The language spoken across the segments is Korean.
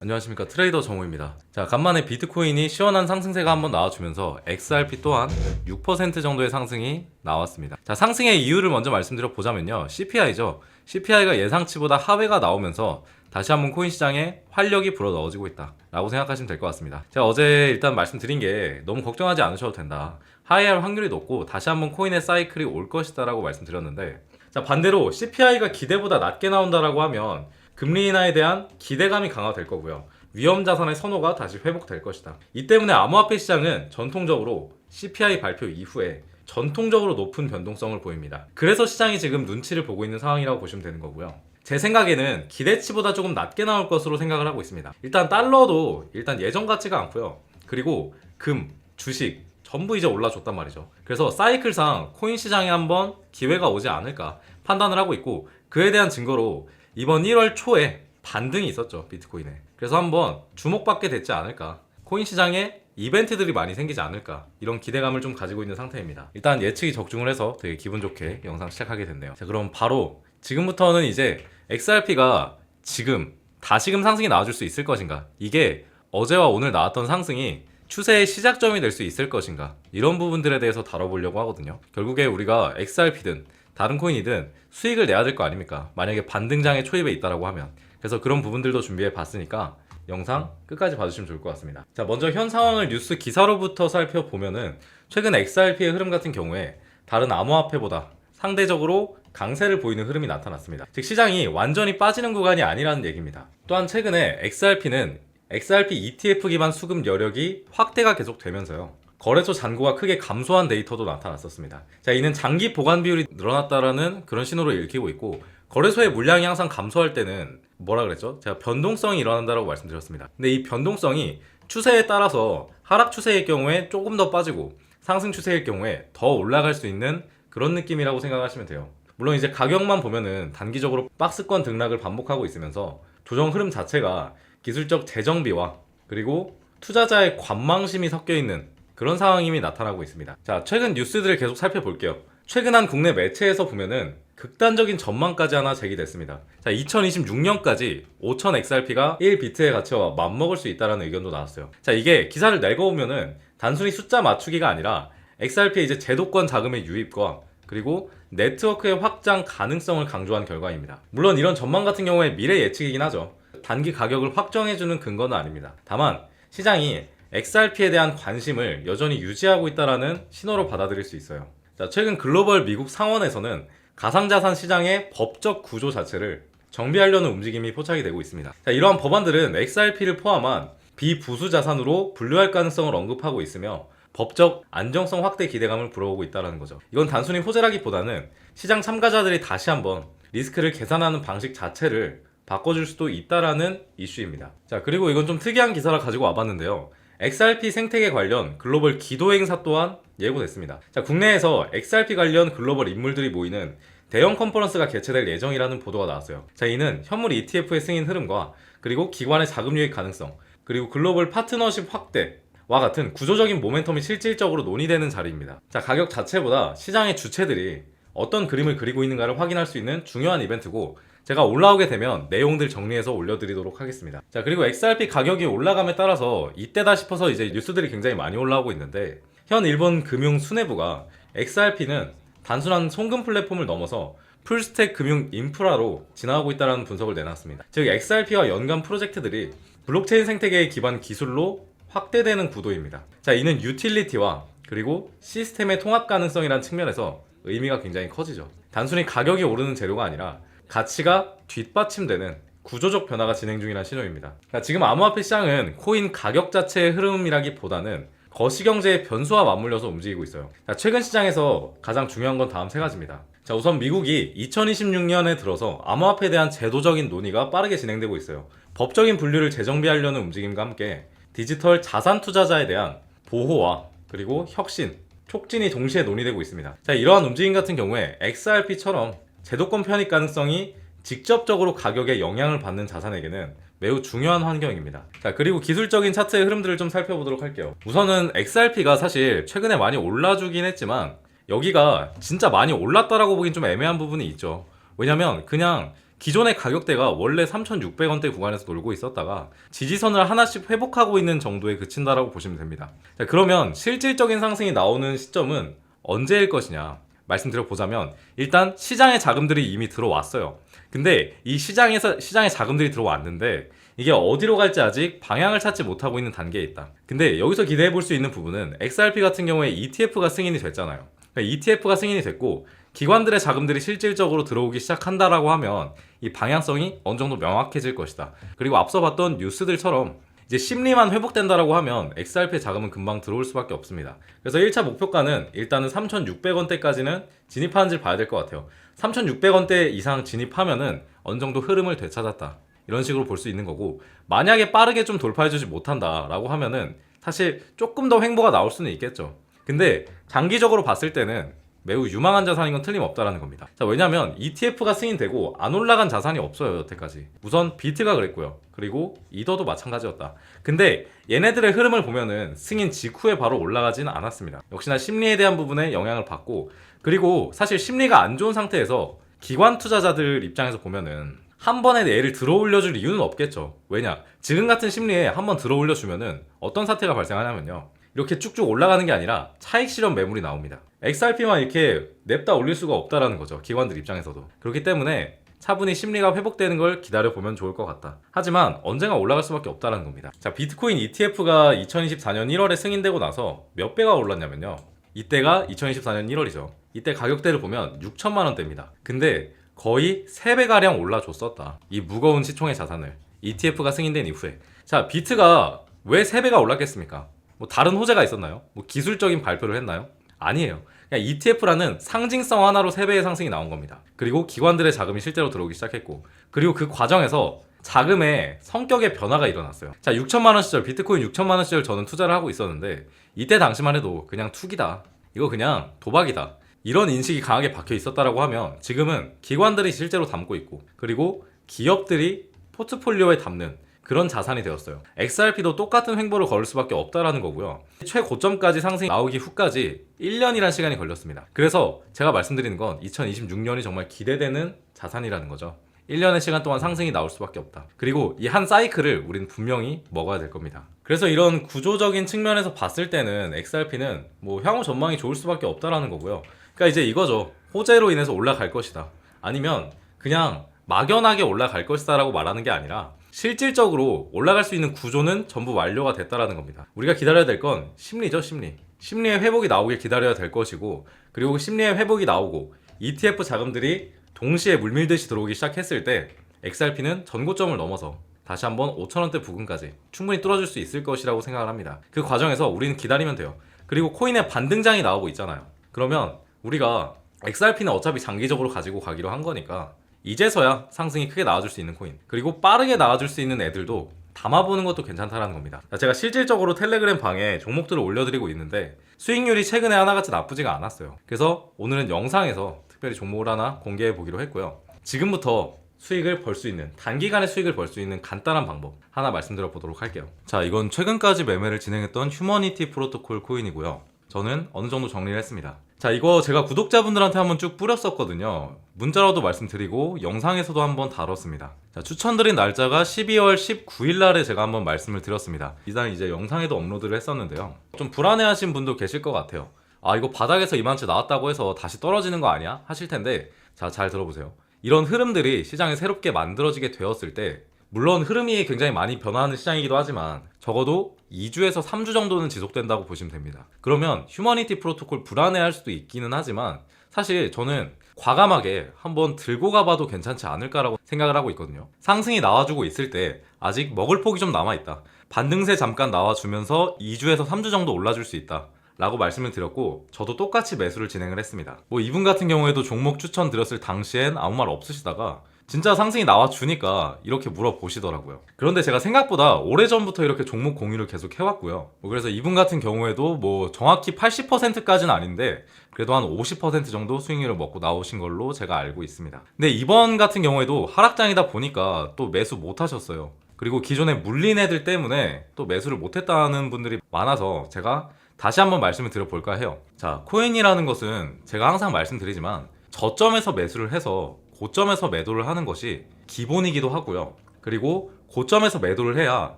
안녕하십니까, 트레이더 정우입니다. 자, 간만에 비트코인이 시원한 상승세가 한번 나와주면서 XRP 또한 6% 정도의 상승이 나왔습니다. 자, 상승의 이유를 먼저 말씀드려 보자면요, CPI죠. CPI가 예상치보다 하회가 나오면서 다시 한번 코인 시장에 활력이 불어 넣어지고 있다 라고 생각하시면 될 것 같습니다. 제가 어제 일단 말씀드린 게 너무 걱정하지 않으셔도 된다, 하회할 확률이 높고 다시 한번 코인의 사이클이 올 것이다 라고 말씀드렸는데, 자, 반대로 CPI가 기대보다 낮게 나온다라고 하면 금리 인하에 대한 기대감이 강화될 거고요, 위험 자산의 선호가 다시 회복될 것이다. 이 때문에 암호화폐 시장은 전통적으로 CPI 발표 이후에 전통적으로 높은 변동성을 보입니다. 그래서 시장이 지금 눈치를 보고 있는 상황이라고 보시면 되는 거고요. 제 생각에는 기대치보다 조금 낮게 나올 것으로 생각을 하고 있습니다. 일단 달러도 일단 예전 같지가 않고요. 그리고 금, 주식 전부 이제 올라줬단 말이죠. 그래서 사이클상 코인 시장에 한번 기회가 오지 않을까 판단을 하고 있고, 그에 대한 증거로 이번 1월 초에 반등이 있었죠, 비트코인에. 그래서 한번 주목받게 됐지 않을까, 코인 시장에 이벤트들이 많이 생기지 않을까, 이런 기대감을 좀 가지고 있는 상태입니다. 일단 예측이 적중을 해서 되게 기분 좋게 영상 시작하게 됐네요. 자, 그럼 바로 지금부터는 이제 XRP가 지금 다시금 상승이 나와줄 수 있을 것인가, 이게 어제와 오늘 나왔던 상승이 추세의 시작점이 될 수 있을 것인가, 이런 부분들에 대해서 다뤄보려고 하거든요. 결국에 우리가 XRP든 다른 코인이든 수익을 내야 될 거 아닙니까, 만약에 반등장에 초입에 있다라고 하면. 그래서 그런 부분들도 준비해 봤으니까 영상 끝까지 봐주시면 좋을 것 같습니다. 자, 먼저 현 상황을 뉴스 기사로부터 살펴보면은 최근 XRP의 흐름 같은 경우에 다른 암호화폐보다 상대적으로 강세를 보이는 흐름이 나타났습니다. 즉, 시장이 완전히 빠지는 구간이 아니라는 얘기입니다. 또한 최근에 XRP는 XRP ETF 기반 수급 여력이 확대가 계속되면서요, 거래소 잔고가 크게 감소한 데이터도 나타났었습니다. 자, 이는 장기 보관 비율이 늘어났다라는 그런 신호를 읽히고 있고, 거래소의 물량이 항상 감소할 때는 뭐라 그랬죠? 제가 변동성이 일어난다라고 말씀드렸습니다. 근데 이 변동성이 추세에 따라서 하락 추세일 경우에 조금 더 빠지고 상승 추세일 경우에 더 올라갈 수 있는 그런 느낌이라고 생각하시면 돼요. 물론 이제 가격만 보면은 단기적으로 박스권 등락을 반복하고 있으면서 조정 흐름 자체가 기술적 재정비와 그리고 투자자의 관망심이 섞여 있는 그런 상황임이 나타나고 있습니다. 자, 최근 뉴스들을 계속 살펴볼게요. 최근 한 국내 매체에서 보면은 극단적인 전망까지 하나 제기됐습니다. 자, 2026년까지 5000 XRP가 1비트의 가치와 맞먹을 수 있다는 의견도 나왔어요. 자, 이게 기사를 내고보면은 단순히 숫자 맞추기가 아니라 XRP의 이제 제도권 자금의 유입과 그리고 네트워크의 확장 가능성을 강조한 결과입니다. 물론 이런 전망 같은 경우에 미래 예측이긴 하죠. 단기 가격을 확정해주는 근거는 아닙니다. 다만 시장이 XRP에 대한 관심을 여전히 유지하고 있다는 신호로 받아들일 수 있어요. 자, 최근 글로벌 미국 상원에서는 가상자산 시장의 법적 구조 자체를 정비하려는 움직임이 포착이 되고 있습니다. 자, 이러한 법안들은 XRP를 포함한 비부수 자산으로 분류할 가능성을 언급하고 있으며 법적 안정성 확대 기대감을 불어오고 있다는 거죠. 이건 단순히 호재라기보다는 시장 참가자들이 다시 한번 리스크를 계산하는 방식 자체를 바꿔줄 수도 있다라는 이슈입니다. 자, 그리고 이건 좀 특이한 기사를 가지고 와봤는데요, XRP 생태계 관련 글로벌 기도 행사 또한 예고됐습니다. 자, 국내에서 XRP 관련 글로벌 인물들이 모이는 대형 컨퍼런스가 개최될 예정이라는 보도가 나왔어요. 자, 이는 현물 ETF의 승인 흐름과 그리고 기관의 자금 유입 가능성, 그리고 글로벌 파트너십 확대와 같은 구조적인 모멘텀이 실질적으로 논의되는 자리입니다. 자, 가격 자체보다 시장의 주체들이 어떤 그림을 그리고 있는가를 확인할 수 있는 중요한 이벤트고, 제가 올라오게 되면 내용들 정리해서 올려드리도록 하겠습니다. 자, 그리고 XRP 가격이 올라감에 따라서 이때다 싶어서 이제 뉴스들이 굉장히 많이 올라오고 있는데, 현 일본 금융 수뇌부가 XRP는 단순한 송금 플랫폼을 넘어서 풀스택 금융 인프라로 진화하고 있다는 분석을 내놨습니다. 즉, XRP와 연관 프로젝트들이 블록체인 생태계의 기반 기술로 확대되는 구도입니다. 자, 이는 유틸리티와 그리고 시스템의 통합 가능성이라는 측면에서 의미가 굉장히 커지죠. 단순히 가격이 오르는 재료가 아니라 가치가 뒷받침되는 구조적 변화가 진행 중이라는 신호입니다. 그러니까 지금 암호화폐 시장은 코인 가격 자체의 흐름이라기보다는 거시경제의 변수와 맞물려서 움직이고 있어요. 자, 최근 시장에서 가장 중요한 건 다음 세 가지입니다. 자, 우선 미국이 2026년에 들어서 암호화폐에 대한 제도적인 논의가 빠르게 진행되고 있어요. 법적인 분류를 재정비하려는 움직임과 함께 디지털 자산 투자자에 대한 보호와 그리고 혁신, 촉진이 동시에 논의되고 있습니다. 자, 이러한 움직임 같은 경우에 XRP처럼 제도권 편입 가능성이 직접적으로 가격에 영향을 받는 자산에게는 매우 중요한 환경입니다. 자, 그리고 기술적인 차트의 흐름들을 좀 살펴보도록 할게요. 우선은 XRP가 사실 최근에 많이 올라주긴 했지만 여기가 진짜 많이 올랐다라고 보긴 좀 애매한 부분이 있죠. 왜냐면 그냥 기존의 가격대가 원래 3,600원대 구간에서 놀고 있었다가 지지선을 하나씩 회복하고 있는 정도에 그친다라고 보시면 됩니다. 자, 그러면 실질적인 상승이 나오는 시점은 언제일 것이냐 말씀드려보자면, 일단 시장의 자금들이 이미 들어왔어요. 근데 이 시장의 자금들이 들어왔는데 이게 어디로 갈지 아직 방향을 찾지 못하고 있는 단계에 있다. 근데 여기서 기대해 볼 수 있는 부분은 XRP 같은 경우에 ETF가 승인이 됐잖아요. 그러니까 ETF가 승인이 됐고 기관들의 자금들이 실질적으로 들어오기 시작한다라고 하면 이 방향성이 어느 정도 명확해질 것이다. 그리고 앞서 봤던 뉴스들처럼 이제 심리만 회복된다라고 하면 XRP의 자금은 금방 들어올 수밖에 없습니다. 그래서 1차 목표가는 일단은 3,600원대까지는 진입하는지를 봐야 될 것 같아요. 3,600원대 이상 진입하면은 어느 정도 흐름을 되찾았다, 이런 식으로 볼 수 있는 거고, 만약에 빠르게 좀 돌파해주지 못한다라고 하면은 사실 조금 더 횡보가 나올 수는 있겠죠. 근데 장기적으로 봤을 때는 매우 유망한 자산인 건 틀림없다라는 겁니다. 자, 왜냐면 ETF가 승인되고 안 올라간 자산이 없어요, 여태까지. 우선 비트가 그랬고요. 그리고 이더도 마찬가지였다. 근데 얘네들의 흐름을 보면은 승인 직후에 바로 올라가진 않았습니다. 역시나 심리에 대한 부분에 영향을 받고, 그리고 사실 심리가 안 좋은 상태에서 기관 투자자들 입장에서 보면은 한 번에 얘를 들어 올려줄 이유는 없겠죠. 왜냐? 지금 같은 심리에 한번 들어 올려주면은 어떤 사태가 발생하냐면요, 이렇게 쭉쭉 올라가는 게 아니라 차익 실현 매물이 나옵니다. XRP만 이렇게 냅다 올릴 수가 없다라는 거죠, 기관들 입장에서도. 그렇기 때문에 차분히 심리가 회복되는 걸 기다려보면 좋을 것 같다. 하지만 언젠가 올라갈 수밖에 없다는 겁니다. 자, 비트코인 ETF가 2024년 1월에 승인되고 나서 몇 배가 올랐냐면요, 이때가 2024년 1월이죠. 이때 가격대를 보면 6천만 원대입니다. 근데 거의 3배가량 올라줬었다, 이 무거운 시총의 자산을 ETF가 승인된 이후에. 자, 비트가 왜 3배가 올랐겠습니까? 뭐 다른 호재가 있었나요? 뭐 기술적인 발표를 했나요? 아니에요. 그냥 ETF라는 상징성 하나로 3배의 상승이 나온 겁니다. 그리고 기관들의 자금이 실제로 들어오기 시작했고, 그리고 그 과정에서 자금의 성격의 변화가 일어났어요. 자, 6천만 원 시절, 비트코인 6천만 원 시절 저는 투자를 하고 있었는데 이때 당시만 해도 그냥 투기다, 이거 그냥 도박이다, 이런 인식이 강하게 박혀 있었다라고 하면, 지금은 기관들이 실제로 담고 있고, 그리고 기업들이 포트폴리오에 담는 그런 자산이 되었어요. XRP도 똑같은 횡보를 걸을 수밖에 없다라는 거고요. 최고점까지 상승이 나오기 후까지 1년이란 시간이 걸렸습니다. 그래서 제가 말씀드리는 건 2026년이 정말 기대되는 자산이라는 거죠. 1년의 시간 동안 상승이 나올 수밖에 없다. 그리고 이 한 사이클을 우린 분명히 먹어야 될 겁니다. 그래서 이런 구조적인 측면에서 봤을 때는 XRP는 뭐 향후 전망이 좋을 수밖에 없다라는 거고요. 그러니까 이제 이거죠. 호재로 인해서 올라갈 것이다, 아니면 그냥 막연하게 올라갈 것이다 라고 말하는 게 아니라 실질적으로 올라갈 수 있는 구조는 전부 완료가 됐다라는 겁니다. 우리가 기다려야 될 건 심리죠, 심리. 심리의 회복이 나오길 기다려야 될 것이고, 그리고 심리의 회복이 나오고 ETF 자금들이 동시에 물밀듯이 들어오기 시작했을 때 XRP는 전고점을 넘어서 다시 한번 5천원대 부근까지 충분히 뚫어줄 수 있을 것이라고 생각을 합니다. 그 과정에서 우리는 기다리면 돼요. 그리고 코인의 반등장이 나오고 있잖아요. 그러면 우리가 XRP는 어차피 장기적으로 가지고 가기로 한 거니까 이제서야 상승이 크게 나와줄 수 있는 코인, 그리고 빠르게 나와줄 수 있는 애들도 담아보는 것도 괜찮다라는 겁니다. 제가 실질적으로 텔레그램 방에 종목들을 올려드리고 있는데 수익률이 최근에 하나같이 나쁘지가 않았어요. 그래서 오늘은 영상에서 특별히 종목을 하나 공개해 보기로 했고요. 지금부터 수익을 벌 수 있는, 단기간에 수익을 벌 수 있는 간단한 방법 하나 말씀드려 보도록 할게요. 자, 이건 최근까지 매매를 진행했던 휴머니티 프로토콜 코인이고요. 저는 어느 정도 정리를 했습니다. 자, 이거 제가 구독자분들한테 한번 쭉 뿌렸었거든요. 문자로도 말씀드리고 영상에서도 한번 다뤘습니다. 자, 추천드린 날짜가 12월 19일 날에 제가 한번 말씀을 드렸습니다. 이날 이제 영상에도 업로드를 했었는데요. 좀 불안해하신 분도 계실 것 같아요. 아, 이거 바닥에서 이만치 나왔다고 해서 다시 떨어지는 거 아니야? 하실 텐데, 자, 잘 들어보세요. 이런 흐름들이 시장에 새롭게 만들어지게 되었을 때, 물론 흐름이 굉장히 많이 변화하는 시장이기도 하지만 적어도 2주에서 3주 정도는 지속된다고 보시면 됩니다. 그러면 휴머니티 프로토콜 불안해할 수도 있기는 하지만 사실 저는 과감하게 한번 들고 가봐도 괜찮지 않을까라고 생각을 하고 있거든요. 상승이 나와주고 있을 때 아직 먹을 폭이 좀 남아있다, 반등세 잠깐 나와주면서 2주에서 3주 정도 올라줄 수 있다 라고 말씀을 드렸고, 저도 똑같이 매수를 진행을 했습니다. 뭐 이분 같은 경우에도 종목 추천 드렸을 당시엔 아무 말 없으시다가 진짜 상승이 나와주니까 이렇게 물어보시더라고요. 그런데 제가 생각보다 오래전부터 이렇게 종목 공유를 계속 해왔고요. 그래서 이분 같은 경우에도 뭐 정확히 80%까지는 아닌데 그래도 한 50% 정도 수익률을 먹고 나오신 걸로 제가 알고 있습니다. 근데 이번 같은 경우에도 하락장이다 보니까 또 매수 못 하셨어요. 그리고 기존에 물린 애들 때문에 또 매수를 못 했다는 분들이 많아서 제가 다시 한번 말씀을 드려볼까 해요. 자, 코인이라는 것은 제가 항상 말씀드리지만 저점에서 매수를 해서 고점에서 매도를 하는 것이 기본이기도 하고요. 그리고 고점에서 매도를 해야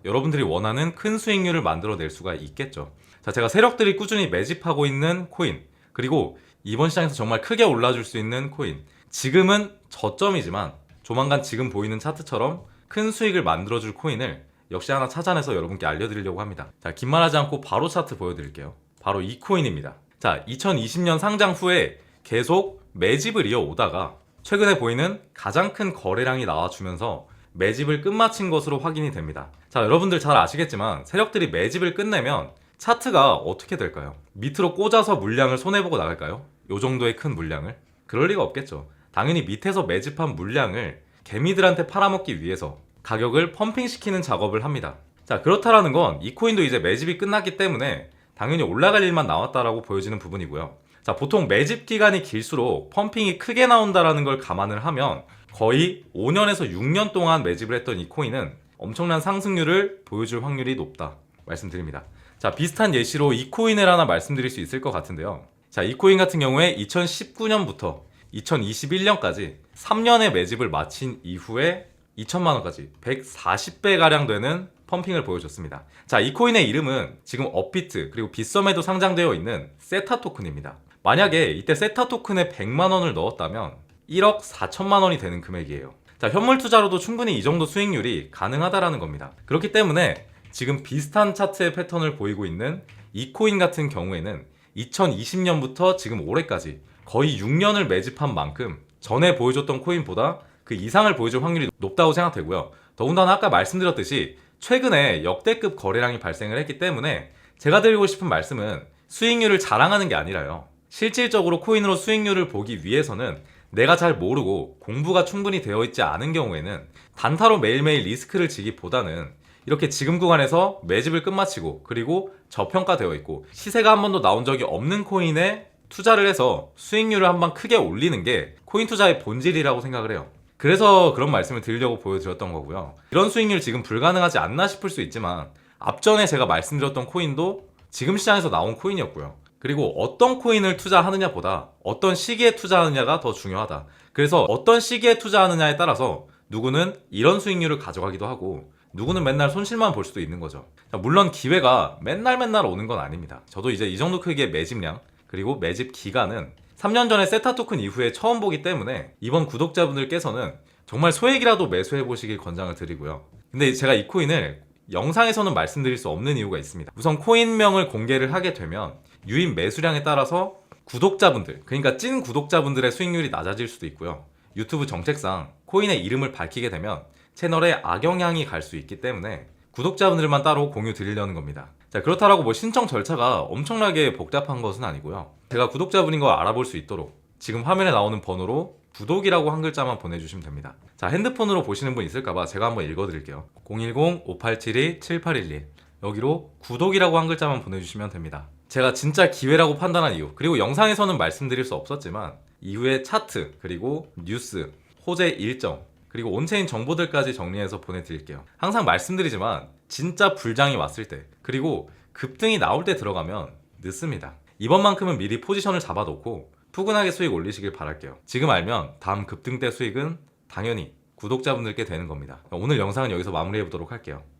여러분들이 원하는 큰 수익률을 만들어낼 수가 있겠죠. 자, 제가 세력들이 꾸준히 매집하고 있는 코인, 그리고 이번 시장에서 정말 크게 올라줄 수 있는 코인, 지금은 저점이지만 조만간 지금 보이는 차트처럼 큰 수익을 만들어줄 코인을 역시 하나 찾아내서 여러분께 알려드리려고 합니다. 자, 긴 말하지 않고 바로 차트 보여드릴게요. 바로 이 코인입니다. 자, 2020년 상장 후에 계속 매집을 이어오다가 최근에 보이는 가장 큰 거래량이 나와주면서 매집을 끝마친 것으로 확인이 됩니다. 자, 여러분들 잘 아시겠지만 세력들이 매집을 끝내면 차트가 어떻게 될까요? 밑으로 꽂아서 물량을 손해보고 나갈까요? 요 정도의 큰 물량을? 그럴 리가 없겠죠. 당연히 밑에서 매집한 물량을 개미들한테 팔아먹기 위해서 가격을 펌핑시키는 작업을 합니다. 자, 그렇다라는 건 이 코인도 이제 매집이 끝났기 때문에 당연히 올라갈 일만 나왔다라고 보여지는 부분이고요. 자, 보통 매집 기간이 길수록 펌핑이 크게 나온다라는 걸 감안을 하면 거의 5년에서 6년 동안 매집을 했던 이 코인은 엄청난 상승률을 보여줄 확률이 높다 말씀드립니다. 자, 비슷한 예시로 이 코인을 하나 말씀드릴 수 있을 것 같은데요. 자, 이 코인 같은 경우에 2019년부터 2021년까지 3년의 매집을 마친 이후에 2천만원까지 140배 가량 되는 펌핑을 보여줬습니다. 자, 이 코인의 이름은 지금 업비트 그리고 빗썸에도 상장되어 있는 세타 토큰입니다. 만약에 이때 세타 토큰에 100만원을 넣었다면 1억 4천만원이 되는 금액이에요. 자, 현물 투자로도 충분히 이 정도 수익률이 가능하다라는 겁니다. 그렇기 때문에 지금 비슷한 차트의 패턴을 보이고 있는 이 코인 같은 경우에는 2020년부터 지금 올해까지 거의 6년을 매집한 만큼 전에 보여줬던 코인보다 그 이상을 보여줄 확률이 높다고 생각되고요. 더군다나 아까 말씀드렸듯이 최근에 역대급 거래량이 발생을 했기 때문에 제가 드리고 싶은 말씀은 수익률을 자랑하는 게 아니라요. 실질적으로 코인으로 수익률을 보기 위해서는 내가 잘 모르고 공부가 충분히 되어 있지 않은 경우에는 단타로 매일매일 리스크를 지기보다는 이렇게 지금 구간에서 매집을 끝마치고 그리고 저평가되어 있고 시세가 한 번도 나온 적이 없는 코인에 투자를 해서 수익률을 한번 크게 올리는 게 코인 투자의 본질이라고 생각을 해요. 그래서 그런 말씀을 드리려고 보여드렸던 거고요. 이런 수익률 지금 불가능하지 않나 싶을 수 있지만 앞전에 제가 말씀드렸던 코인도 지금 시장에서 나온 코인이었고요. 그리고 어떤 코인을 투자하느냐 보다 어떤 시기에 투자하느냐가 더 중요하다. 그래서 어떤 시기에 투자하느냐에 따라서 누구는 이런 수익률을 가져가기도 하고 누구는 맨날 손실만 볼 수도 있는 거죠. 물론 기회가 맨날 오는 건 아닙니다. 저도 이제 이 정도 크기의 매집량 그리고 매집 기간은 3년 전에 세타 토큰 이후에 처음 보기 때문에 이번 구독자분들께서는 정말 소액이라도 매수해 보시길 권장을 드리고요. 근데 제가 이 코인을 영상에서는 말씀드릴 수 없는 이유가 있습니다. 우선 코인명을 공개를 하게 되면 유입 매수량에 따라서 구독자분들, 그러니까 찐 구독자분들의 수익률이 낮아질 수도 있고요. 유튜브 정책상 코인의 이름을 밝히게 되면 채널에 악영향이 갈 수 있기 때문에 구독자분들만 따로 공유 드리려는 겁니다. 자, 그렇다라고 뭐 신청 절차가 엄청나게 복잡한 것은 아니고요. 제가 구독자분인 걸 알아볼 수 있도록 지금 화면에 나오는 번호로 구독이라고 한 글자만 보내주시면 됩니다. 자, 핸드폰으로 보시는 분 있을까봐 제가 한번 읽어드릴게요. 010-5872-7811 여기로 구독이라고 한 글자만 보내주시면 됩니다. 제가 진짜 기회라고 판단한 이유, 그리고 영상에서는 말씀드릴 수 없었지만 이후에 차트, 그리고 뉴스, 호재 일정, 그리고 온체인 정보들까지 정리해서 보내드릴게요. 항상 말씀드리지만 진짜 불장이 왔을 때, 그리고 급등이 나올 때 들어가면 늦습니다. 이번만큼은 미리 포지션을 잡아놓고 푸근하게 수익 올리시길 바랄게요. 지금 알면 다음 급등 때 수익은 당연히 구독자분들께 되는 겁니다. 오늘 영상은 여기서 마무리해보도록 할게요.